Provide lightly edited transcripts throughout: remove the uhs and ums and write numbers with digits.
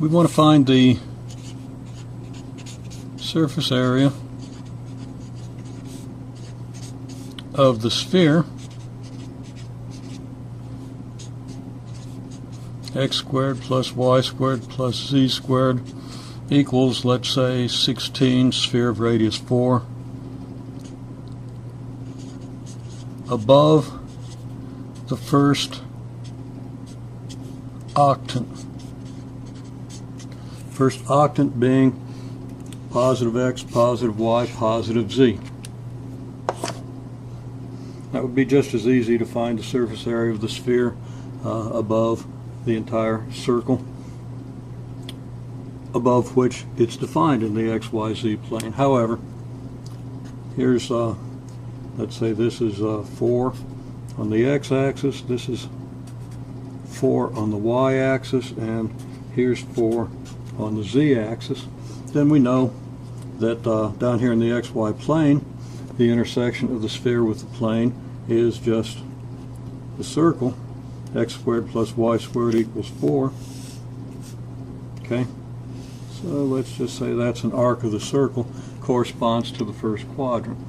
we want to find the surface area of the sphere, x squared plus y squared plus z squared equals, let's say, 16, sphere of radius 4, above the first octant. First octant being positive x, positive y, positive z. That would be just as easy to find the surface area of the sphere above the entire circle, above which it's defined in the XYZ plane. However, here's, let's say this is 4 on the x-axis, this is 4 on the y-axis, and here's 4 on the z-axis. Then we know that down here in the XY plane, the intersection of the sphere with the plane is just the circle. X squared plus y squared equals 4. Okay, so let's just say that's an arc of the circle, corresponds to the first quadrant.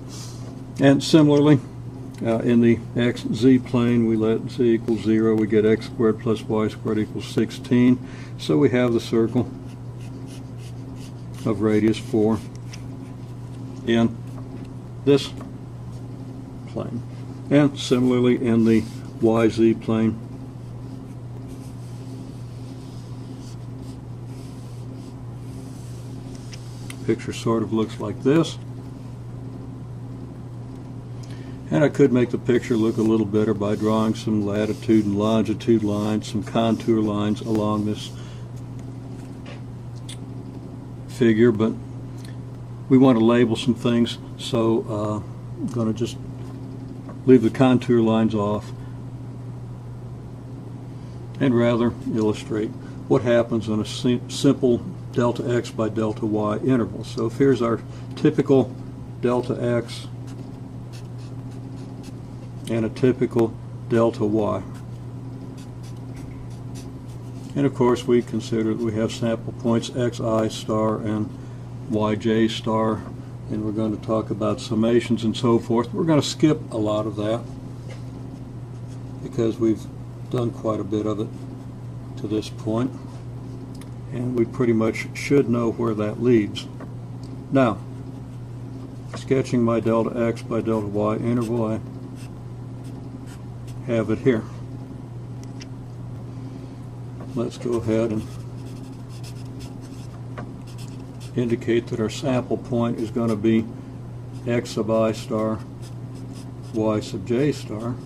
And similarly, in the xz plane, we let z equal 0, we get x squared plus y squared equals 16. So we have the circle of radius 4 in this plane. And similarly in the YZ plane, picture sort of looks like this. And I could make the picture look a little better by drawing some latitude and longitude lines, some contour lines along this figure, but we want to label some things, so I'm going to just leave the contour lines off and rather illustrate what happens on a simple delta x by delta y interval. So if here's our typical delta x and a typical delta y. And of course we consider that we have sample points xi star and yj star, and we're going to talk about summations and so forth. We're going to skip a lot of that because we've done quite a bit of it to this point, and we pretty much should know where that leads. Now, sketching my delta x by delta y interval, I have it here. Let's go ahead and indicate that our sample point is going to be x sub I star, y sub j star.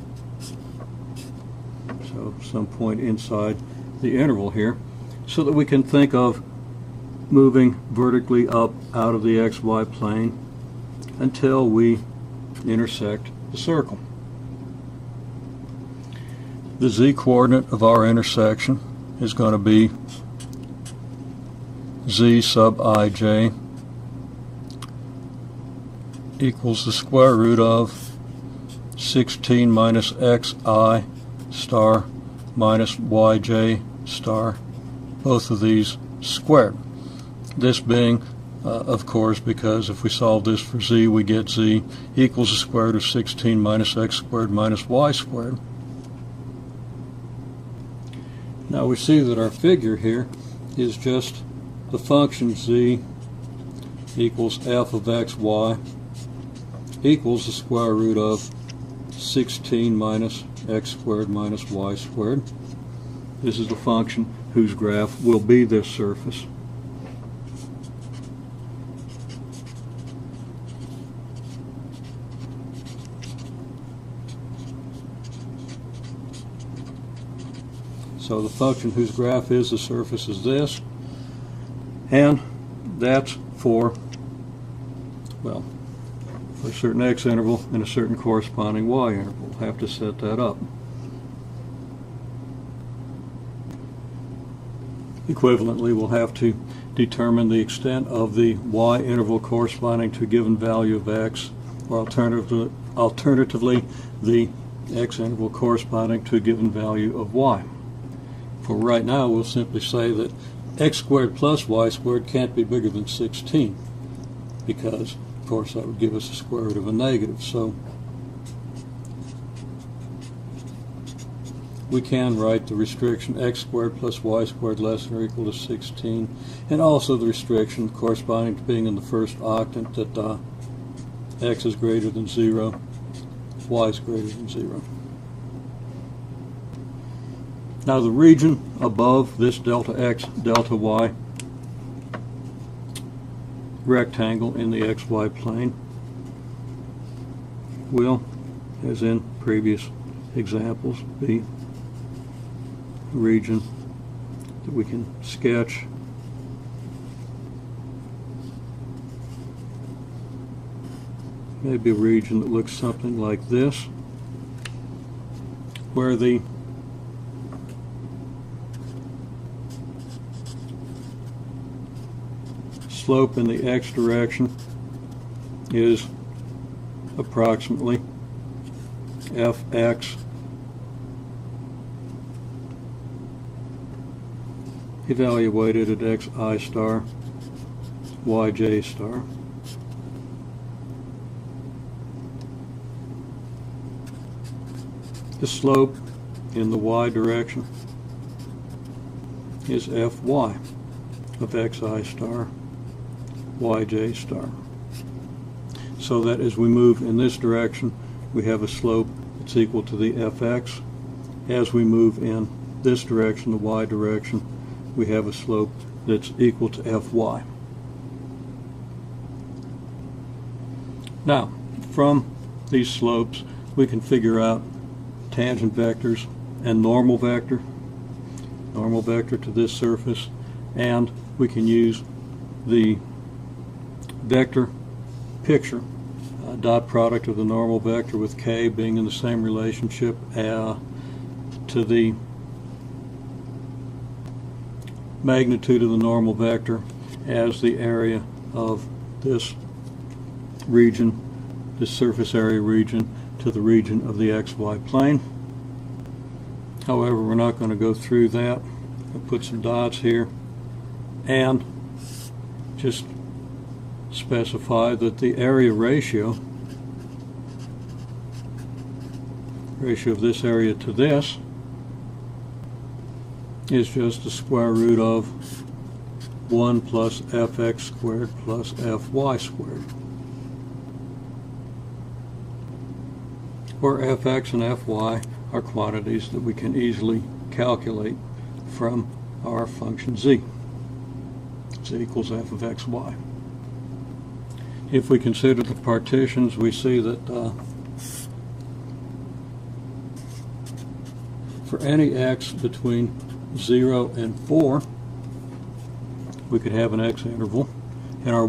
So some point inside the interval here, so that we can think of moving vertically up out of the xy plane until we intersect the circle. The z coordinate of our intersection is going to be z sub ij equals the square root of 16 minus xi star minus yj star, both of these squared. This being, of course, because if we solve this for z, we get z equals the square root of 16 minus x squared minus y squared. Now we see that our figure here is just the function z equals f of xy equals the square root of 16 minus x squared minus y squared. This is the function whose graph will be this surface. So the function whose graph is the surface is this, and that's for, well, for a certain x interval and a certain corresponding y interval. We'll have to set that up. Equivalently, we'll have to determine the extent of the y interval corresponding to a given value of x, or alternatively the x interval corresponding to a given value of y. For right now, we'll simply say that x squared plus y squared can't be bigger than 16, because of course that would give us the square root of a negative. So we can write the restriction x squared plus y squared less than or equal to 16, and also the restriction corresponding to being in the first octant that x is greater than 0, y is greater than 0. Now the region above this delta x, delta y rectangle in the xy plane will, as in previous examples, be a region that we can sketch maybe a region that looks something like this, where the slope in the x direction is approximately fx evaluated at xi star yj star. The slope in the y direction is fy of xi star yj star. So that as we move in this direction, we have a slope that's equal to the fx. As we move in this direction, the y direction, we have a slope that's equal to fy. Now, from these slopes, we can figure out tangent vectors and normal vector to this surface, and we can use the vector picture, dot product of the normal vector with k being in the same relationship to the magnitude of the normal vector as the area of this region, this surface area region, to the region of the xy plane. However, we're not going to go through that. I'll put some dots here and just specify that the area ratio of this area to this is just the square root of 1 plus fx squared plus fy squared, where fx and fy are quantities that we can easily calculate from our function z. Z equals f of xy. If we consider the partitions, we see that for any x between 0 and 4, we could have an x interval, and our